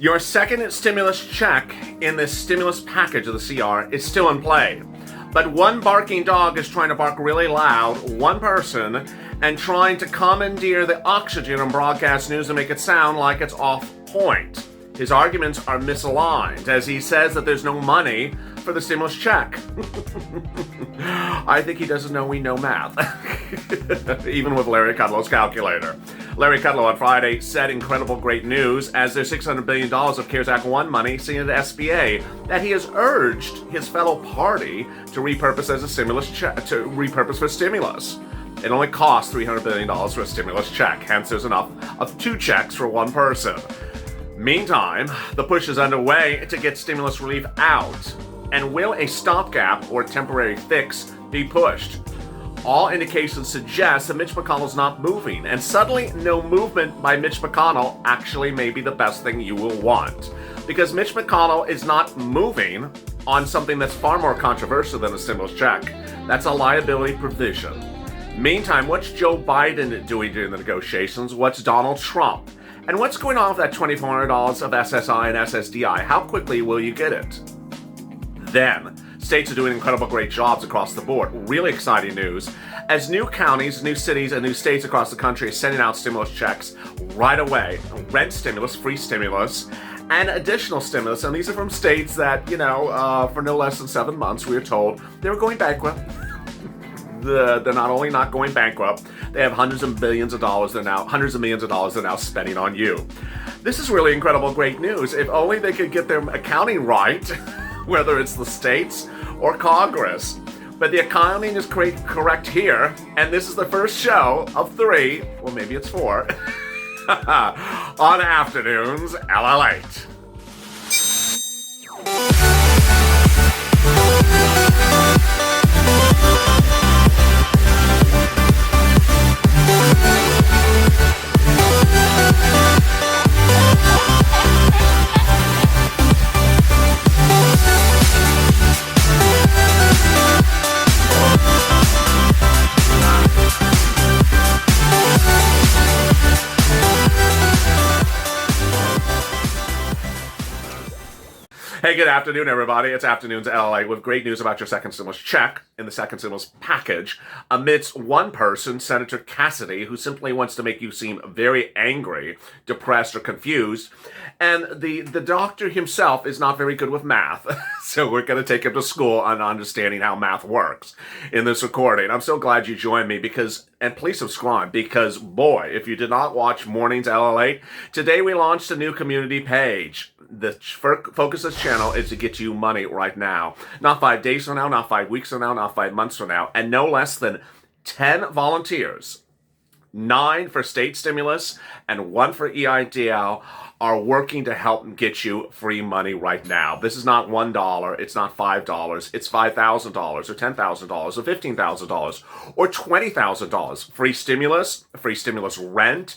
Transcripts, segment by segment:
Your second stimulus check in this stimulus package of the CR is still in play. But one barking dog is trying to bark really loud, one person, and trying to commandeer the oxygen on broadcast news and make it sound like it's off point. His arguments are misaligned, as he says that there's no money for the stimulus check. I think he doesn't know we know math. Even with Larry Kudlow's calculator. Larry Kudlow on Friday said incredible great news as there's $600 billion of CARES Act 1 money seen at the SBA that he has urged his fellow party to repurpose as a stimulus check, to repurpose for stimulus. It only costs $300 billion for a stimulus check, hence there's enough of 2 checks for one person. Meantime, the push is underway to get stimulus relief out. And will a stopgap or temporary fix be pushed? All indications suggest that Mitch McConnell's not moving, and suddenly no movement by Mitch McConnell actually may be the best thing you will want. Because Mitch McConnell is not moving on something that's far more controversial than a stimulus check. That's a liability provision. Meantime, what's Joe Biden doing during the negotiations? What's Donald Trump? And what's going on with that $2,400 of SSI and SSDI? How quickly will you get it? Then, states are doing incredible great jobs across the board. Really exciting news. As new counties, new cities, and new states across the country are sending out stimulus checks right away. Rent stimulus, free stimulus, and additional stimulus. And these are from states that, for no less than 7 months, we were told they were going bankrupt. They're not only not going bankrupt, they have hundreds of millions of dollars they're now spending on you. This is really incredible great news. If only they could get their accounting right, whether it's the states or Congress. But the accounting is correct here, and this is the first show of 3, or maybe it's 4, on Afternoons LALATE. Hey, good afternoon, everybody. It's Afternoons LA with great news about your second stimulus check in the second stimulus package amidst one person, Senator Cassidy, who simply wants to make you seem very angry, depressed, or confused. And the doctor himself is not very good with math. So we're going to take him to school on understanding how math works in this recording. I'm so glad you joined me and please subscribe because, boy, if you did not watch Mornings LALATE, today we launched a new community page. The focus of this channel is to get you money right now. Not 5 days from now, not 5 weeks from now, not 5 months from now, and no less than 10 volunteers, 9 for state stimulus and 1 for EIDL, are working to help get you free money right now. This is not $1, it's not $5, it's $5,000 or $10,000 or $15,000 or $20,000. Free stimulus rent,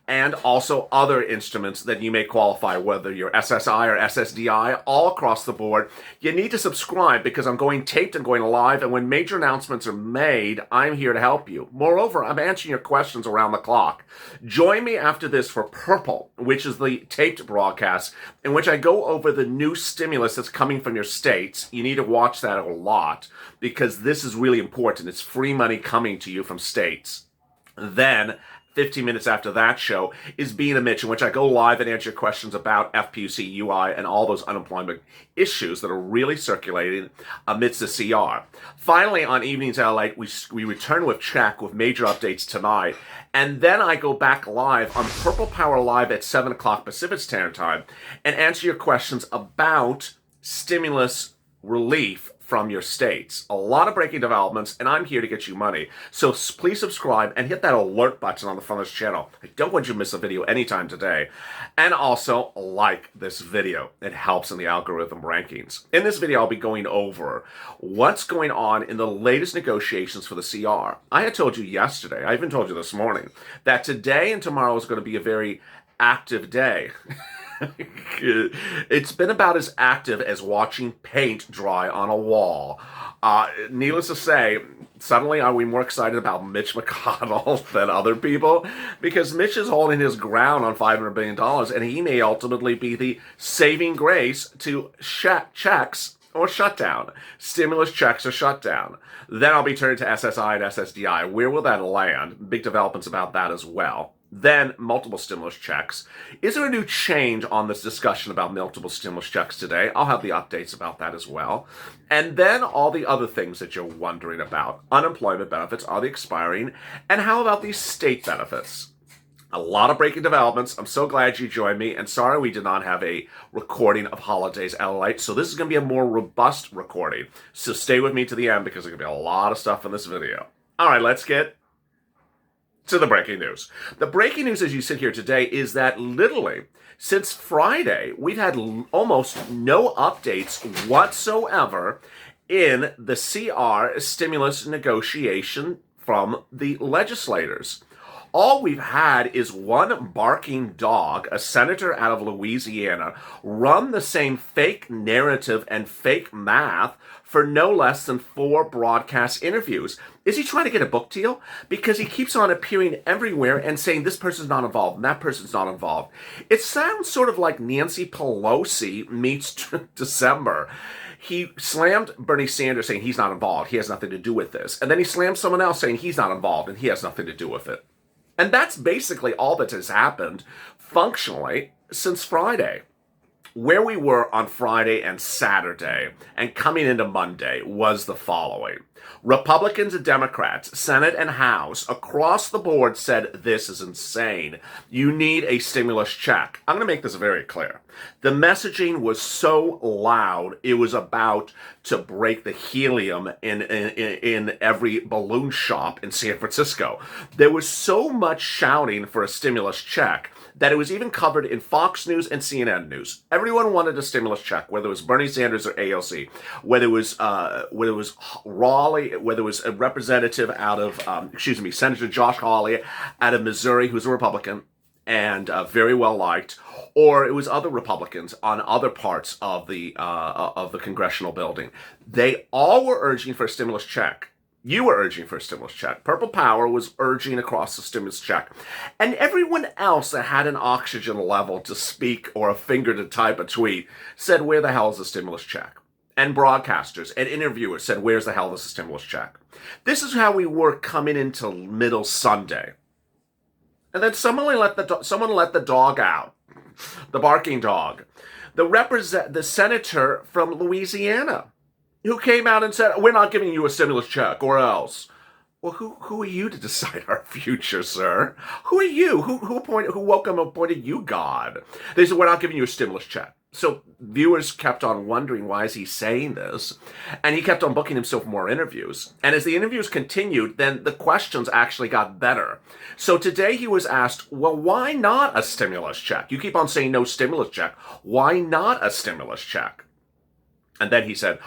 and also other instruments that you may qualify, whether you're SSI or SSDI, all across the board. You need to subscribe because I'm going taped and going live, and when major announcements are made, I'm here to help you. Moreover, I'm answering your questions around the clock. Join me after this for Purple, which is the taped broadcast in which I go over the new stimulus that's coming from your states. You need to watch that a lot because this is really important. It's free money coming to you from states. Then 15 minutes after that show is Being a Mitch, in which I go live and answer questions about FPUC, UI, and all those unemployment issues that are really circulating amidst the CR. Finally, on Evenings LALATE, we return with Check with major updates tonight. And then I go back live on Purple Power Live at 7 o'clock Pacific Standard Time and answer your questions about stimulus relief from your states. A lot of breaking developments, and I'm here to get you money. So please subscribe and hit that alert button on the front of this channel. I don't want you to miss a video anytime today. And also like this video. It helps in the algorithm rankings. In this video, I'll be going over what's going on in the latest negotiations for the CR. I had told you yesterday, I even told you this morning, that today and tomorrow is going to be a very active day. It's been about as active as watching paint dry on a wall. Needless to say, suddenly are we more excited about Mitch McConnell than other people? Because Mitch is holding his ground on $500 billion, and he may ultimately be the saving grace to checks or shutdown. Stimulus checks or shutdown. Then I'll be turning to SSI and SSDI. Where will that land? Big developments about that as well. Then multiple stimulus checks. Is there a new change on this discussion about multiple stimulus checks today? I'll have the updates about that as well. And then all the other things that you're wondering about. Unemployment benefits, are they expiring? And how about these state benefits? A lot of breaking developments. I'm so glad you joined me. And sorry we did not have a recording of Holidays LALATE. So this is going to be a more robust recording. So stay with me to the end because there's going to be a lot of stuff in this video. All right, let's get to the breaking news. The breaking news as you sit here today is that literally since Friday, we've had almost no updates whatsoever in the CR stimulus negotiation from the legislators. All we've had is one barking dog, a senator out of Louisiana, run the same fake narrative and fake math for no less than 4 broadcast interviews. Is he trying to get a book deal? Because he keeps on appearing everywhere and saying this person's not involved and that person's not involved. It sounds sort of like Nancy Pelosi meets December. He slammed Bernie Sanders saying he's not involved, he has nothing to do with this. And then he slammed someone else saying he's not involved and he has nothing to do with it. And that's basically all that has happened functionally since Friday. Where we were on Friday and Saturday and coming into Monday was the following. Republicans and Democrats, Senate and House, across the board said this is insane. You need a stimulus check. I'm going to make this very clear. The messaging was so loud, it was about to break the helium in every balloon shop in San Francisco. There was so much shouting for a stimulus check that it was even covered in Fox News and CNN News. Everyone wanted a stimulus check, whether it was Bernie Sanders or AOC, whether it was Raleigh, whether it was a representative out of, Senator Josh Hawley out of Missouri, who's a Republican and very well liked, or it was other Republicans on other parts of the congressional building. They all were urging for a stimulus check. You were urging for a stimulus check. Purple Power was urging across the stimulus check. And everyone else that had an oxygen level to speak or a finger to type a tweet said, where the hell is the stimulus check? And broadcasters and interviewers said, where's the hell is the stimulus check? This is how we were coming into middle Sunday. And then someone let the dog out, the barking dog. The senator from Louisiana, who came out and said, we're not giving you a stimulus check or else. Well, who are you to decide our future, sir? Who are you? Who woke up and appointed you God? They said, we're not giving you a stimulus check. So viewers kept on wondering, why is he saying this? And he kept on booking himself more interviews. And as the interviews continued, then the questions actually got better. So today he was asked, well, why not a stimulus check? You keep on saying no stimulus check. Why not a stimulus check? And then he said,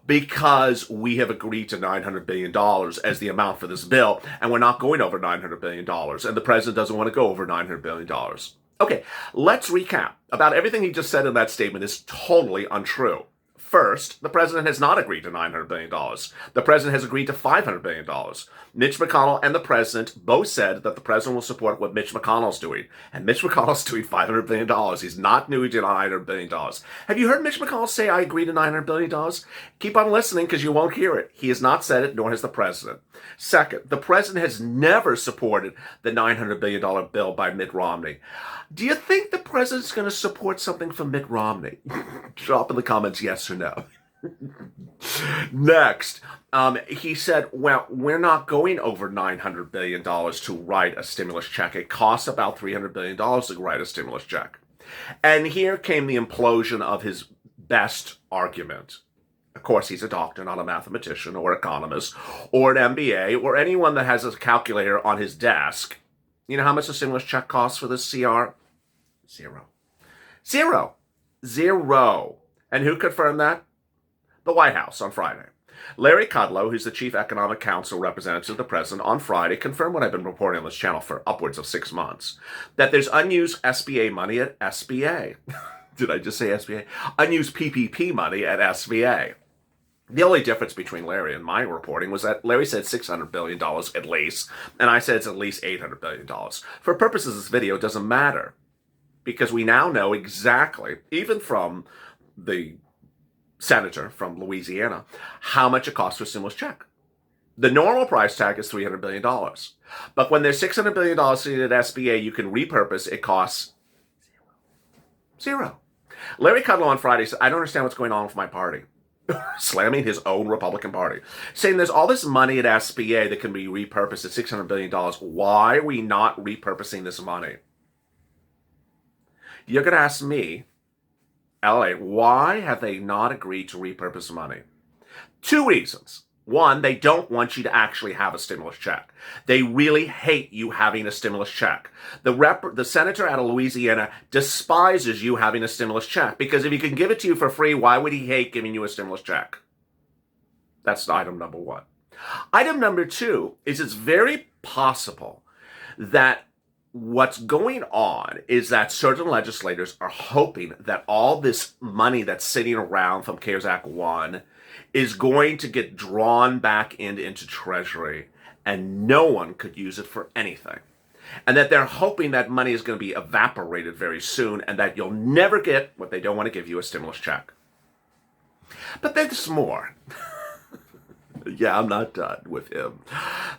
because we have agreed to $900 billion as the amount for this bill, and we're not going over $900 billion, and the president doesn't want to go over $900 billion. Okay, let's recap. About everything he just said in that statement is totally untrue. First, the president has not agreed to $900 billion. The president has agreed to $500 billion. Mitch McConnell and the president both said that the president will support what Mitch McConnell's doing. And Mitch McConnell's doing $500 billion. He's not new to $900 billion. Have you heard Mitch McConnell say, I agree to $900 billion? Keep on listening because you won't hear it. He has not said it, nor has the president. Second, the president has never supported the $900 billion bill by Mitt Romney. Do you think the president's going to support something from Mitt Romney? Drop in the comments yes or no. Next, he said, well, we're not going over $900 billion to write a stimulus check. It costs about $300 billion to write a stimulus check. And here came the implosion of his best argument. Of course, he's a doctor, not a mathematician or economist or an MBA or anyone that has a calculator on his desk. You know how much a stimulus check costs for this CR? Zero. And who confirmed that? The White House on Friday. Larry Kudlow, who's the chief economic counsel representative of the president, on Friday confirmed what I've been reporting on this channel for upwards of 6 months, that there's unused SBA money at SBA. Did I just say SBA? Unused PPP money at SBA. The only difference between Larry and my reporting was that Larry said $600 billion at least, and I said it's at least $800 billion. For purposes of this video, it doesn't matter, because we now know exactly, even from the senator from Louisiana, how much it costs for a stimulus check. The normal price tag is $300 billion. But when there's $600 billion sitting at SBA, you can repurpose, it costs zero. Larry Kudlow on Friday said, I don't understand what's going on with my party. Slamming his own Republican Party. Saying there's all this money at SBA that can be repurposed at $600 billion. Why are we not repurposing this money? You're going to ask me, LA, why have they not agreed to repurpose money? Two reasons. One, they don't want you to actually have a stimulus check. They really hate you having a stimulus check. The senator out of Louisiana despises you having a stimulus check, because if he can give it to you for free, why would he hate giving you a stimulus check? That's item number one. Item number two is it's very possible that what's going on is that certain legislators are hoping that all this money that's sitting around from CARES Act 1 is going to get drawn back into Treasury, and no one could use it for anything. And that they're hoping that money is going to be evaporated very soon, and that you'll never get what they don't want to give you, a stimulus check. But there's more. Yeah, I'm not done with him.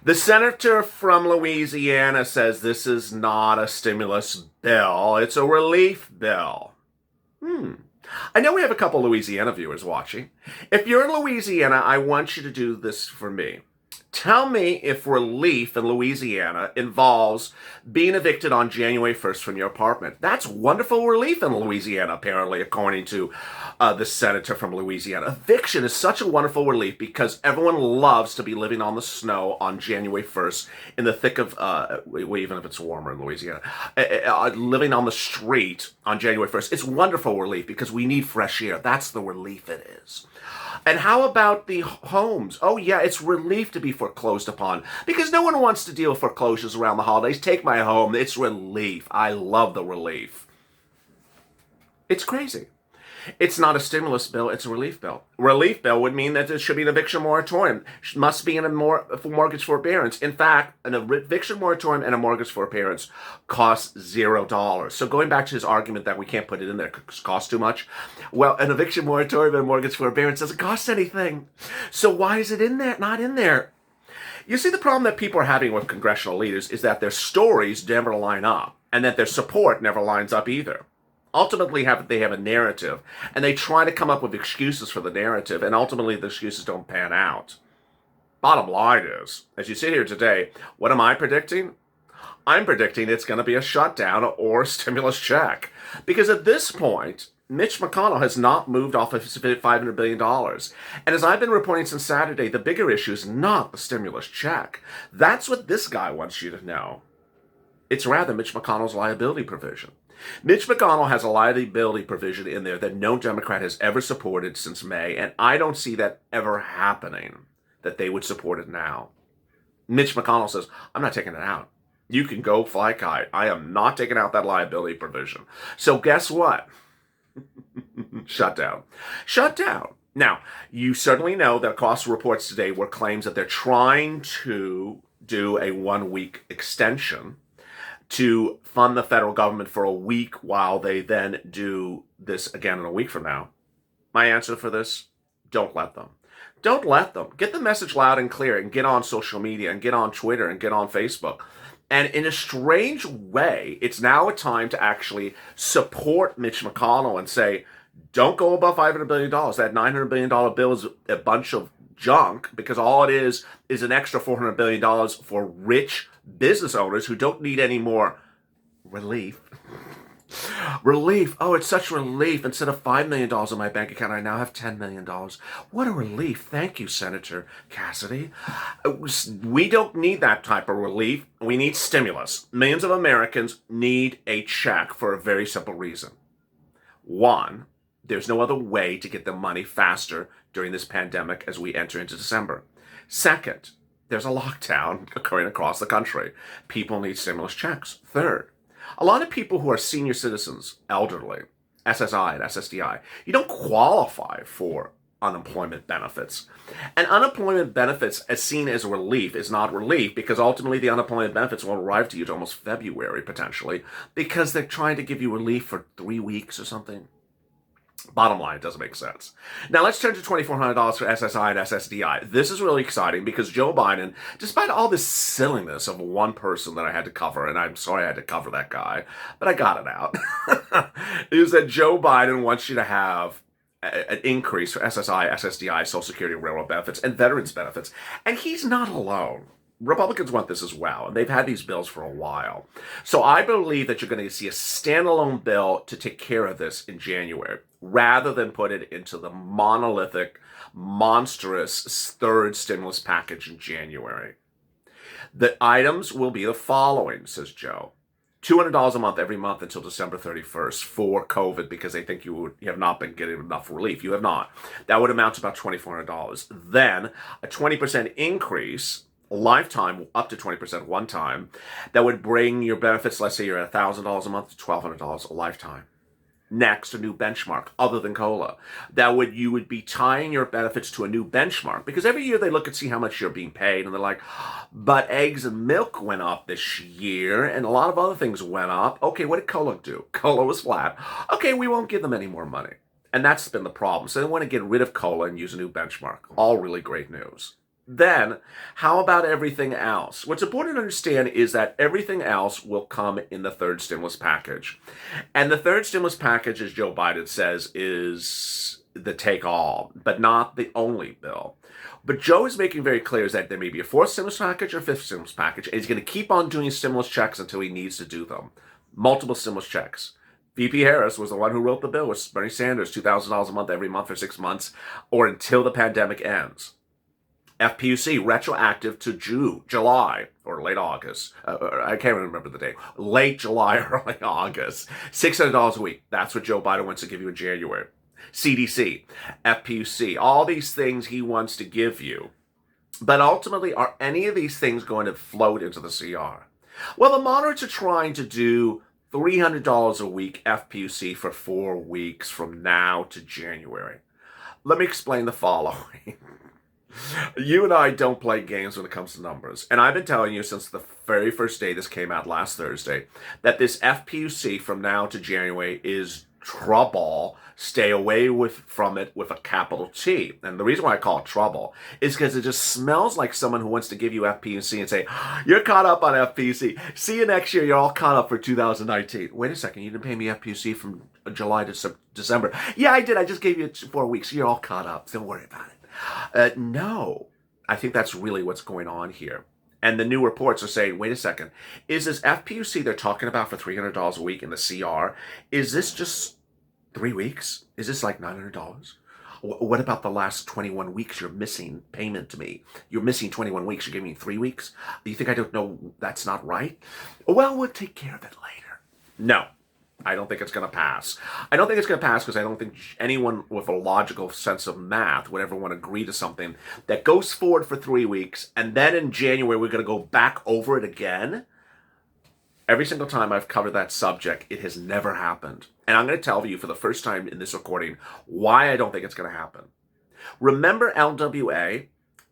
The senator from Louisiana says this is not a stimulus bill, it's a relief bill. I know we have a couple Louisiana viewers watching. If you're in Louisiana, I want you to do this for me. Tell me if relief in Louisiana involves being evicted on January 1st from your apartment. That's wonderful relief in Louisiana, apparently, according to the senator from Louisiana. Eviction is such a wonderful relief because everyone loves to be living on the snow on January 1st in the thick of, even if it's warmer in Louisiana, living on the street on January 1st. It's wonderful relief because we need fresh air. That's the relief it is. And how about the homes? Oh yeah, it's relief to be foreclosed upon because no one wants to deal with foreclosures around the holidays. Take my home. It's relief. I love the relief. It's crazy. It's not a stimulus bill, it's a relief bill. Relief bill would mean that there should be an eviction moratorium. It must be in a mortgage forbearance. In fact, an eviction moratorium and a mortgage forbearance costs $0. So going back to his argument that we can't put it in there because it costs too much, well, an eviction moratorium and a mortgage forbearance doesn't cost anything. So why is it in there, not in there? You see, the problem that people are having with congressional leaders is that their stories never line up and that their support never lines up either. Ultimately, they have a narrative, and they try to come up with excuses for the narrative, and ultimately the excuses don't pan out. Bottom line is, as you sit here today, what am I predicting? I'm predicting it's going to be a shutdown or a stimulus check. Because at this point, Mitch McConnell has not moved off of his $500 billion. And as I've been reporting since Saturday, the bigger issue is not the stimulus check. That's what this guy wants you to know. It's rather Mitch McConnell's liability provision. Mitch McConnell has a liability provision in there that no Democrat has ever supported since May, and I don't see that ever happening, that they would support it now. Mitch McConnell says, I'm not taking it out. You can go fly kite. I am not taking out that liability provision. So guess what? Shut down. Shut down. Now, you certainly know that cost reports today were claims that they're trying to do a 1-week extension to fund the federal government for a week while they then do this again in a week from now. My answer for this, don't let them. Don't let them. Get the message loud and clear and get on social media and get on Twitter and get on Facebook. And in a strange way, it's now a time to actually support Mitch McConnell and say, don't go above $500 billion. That $900 billion bill is a bunch of junk because all it is an extra $400 billion for rich business owners who don't need any more relief. Relief. Oh, it's such relief. Instead of $5 million in my bank account, I now have $10 million. What a relief. Thank you, Senator Cassidy. We don't need that type of relief. We need stimulus. Millions of Americans need a check for a very simple reason. One, there's no other way to get the money faster during this pandemic as we enter into December. Second, there's a lockdown occurring across the country. People need stimulus checks. Third, a lot of people who are senior citizens, elderly, SSI and SSDI. You don't qualify for unemployment benefits. And unemployment benefits, as seen as relief, is not relief, because ultimately the unemployment benefits won't arrive to you to almost February, potentially, because they're trying to give you relief for 3 weeks or something. Bottom line, it doesn't make sense. Now let's turn to $2,400 for SSI and SSDI. This is really exciting because Joe Biden, despite all this silliness of one person that I had to cover, and I'm sorry I had to cover that guy, but I got it out, is that Joe Biden wants you to have an increase for SSI, SSDI, Social Security, Railroad benefits, and veterans benefits. And he's not alone. Republicans want this as well, and they've had these bills for a while. So I believe that you're going to see a standalone bill to take care of this in January, rather than put it into the monolithic, monstrous third stimulus package in January. The items will be the following, says Joe. $200 a month every month until December 31st for COVID, because they think you have not been getting enough relief. You have not. That would amount to about $2,400. Then a 20% increase, lifetime, up to 20% one time, that would bring your benefits, let's say you're at $1,000 a month, to $1,200 a lifetime. Next, a new benchmark other than COLA. You would be tying your benefits to a new benchmark, because every year they look and see how much you're being paid, and they're like, but eggs and milk went up this year, and a lot of other things went up. Okay, what did COLA do? COLA was flat. Okay, we won't give them any more money. And that's been the problem. So they want to get rid of COLA and use a new benchmark. All really great news. Then, how about everything else? What's important to understand is that everything else will come in the third stimulus package. And the third stimulus package, as Joe Biden says, is the take-all, but not the only bill. But Joe is making very clear is that there may be a fourth stimulus package or fifth stimulus package, and he's going to keep on doing stimulus checks until he needs to do them. Multiple stimulus checks. VP Harris was the one who wrote the bill with Bernie Sanders, $2,000 a month every month for 6 months, or until the pandemic ends. FPUC, retroactive to July, or late August. I can't remember the date. Late July, early August. $600 a week. That's what Joe Biden wants to give you in January. CDC, FPUC, all these things he wants to give you. But ultimately, are any of these things going to float into the CR? Well, the moderates are trying to do $300 a week FPUC for 4 weeks from now to January. Let me explain the following. You and I don't play games when it comes to numbers. And I've been telling you since the very first day this came out last Thursday that this FPUC from now to January is trouble. Stay away from it with a capital T. And the reason why I call it trouble is because it just smells like someone who wants to give you FPUC and say, you're caught up on FPUC. See you next year. You're all caught up for 2019. Wait a second. You didn't pay me FPUC from July to December. Yeah, I did. I just gave you 4 weeks. You're all caught up. Don't worry about it. No, I think that's really what's going on here. And the new reports are saying, wait a second, is this FPUC they're talking about for $300 a week in the CR, is this just 3 weeks? Is this like $900? What about the last 21 weeks you're missing payment to me? You're missing 21 weeks, you're giving me 3 weeks? Do you think I don't know that's not right? Well, we'll take care of it later. No. I don't think it's going to pass. I don't think it's going to pass because I don't think anyone with a logical sense of math would ever want to agree to something that goes forward for 3 weeks, and then in January we're going to go back over it again. Every single time I've covered that subject, it has never happened. And I'm going to tell you for the first time in this recording why I don't think it's going to happen. Remember LWA?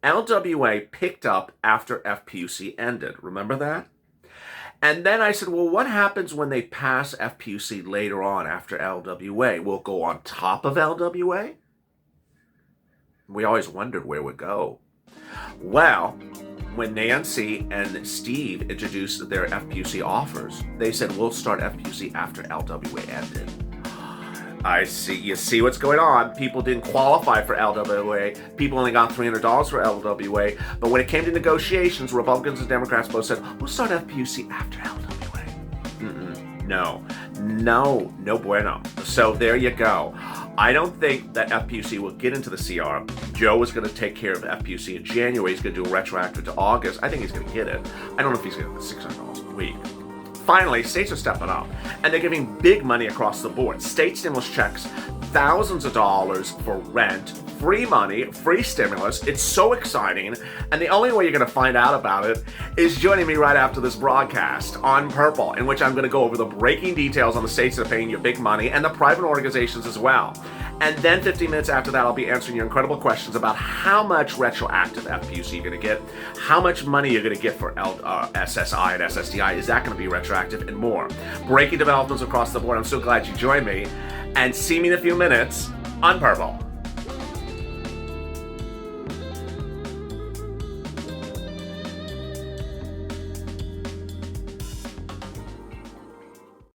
LWA picked up after FPUC ended. Remember that? And then I said, well, what happens when they pass FPUC later on after LWA? Will it go on top of LWA? We always wondered where it would go. Well, when Nancy and Steve introduced their FPUC offers, they said, we'll start FPUC after LWA ended. I see. You see what's going on. People didn't qualify for LWA. People only got $300 for LWA. But when it came to negotiations, Republicans and Democrats both said, we'll start FPUC after LWA. No bueno. So there you go. I don't think that FPUC will get into the CR. Joe is going to take care of FPUC in January. He's going to do a retroactive to August. I think he's going to get it. I don't know if he's going to get $600 a week. Finally, states are stepping up, and they're giving big money across the board. State stimulus checks, thousands of dollars for rent, free money, free stimulus. It's so exciting, and the only way you're going to find out about it is joining me right after this broadcast on Purple, in which I'm going to go over the breaking details on the states that are paying you big money and the private organizations as well. And then 15 minutes after that, I'll be answering your incredible questions about how much retroactive FPUC you're going to get, how much money you're going to get for SSI and SSDI, is that going to be retroactive, and more. Breaking developments across the board. I'm so glad you joined me, and see me in a few minutes on Purple.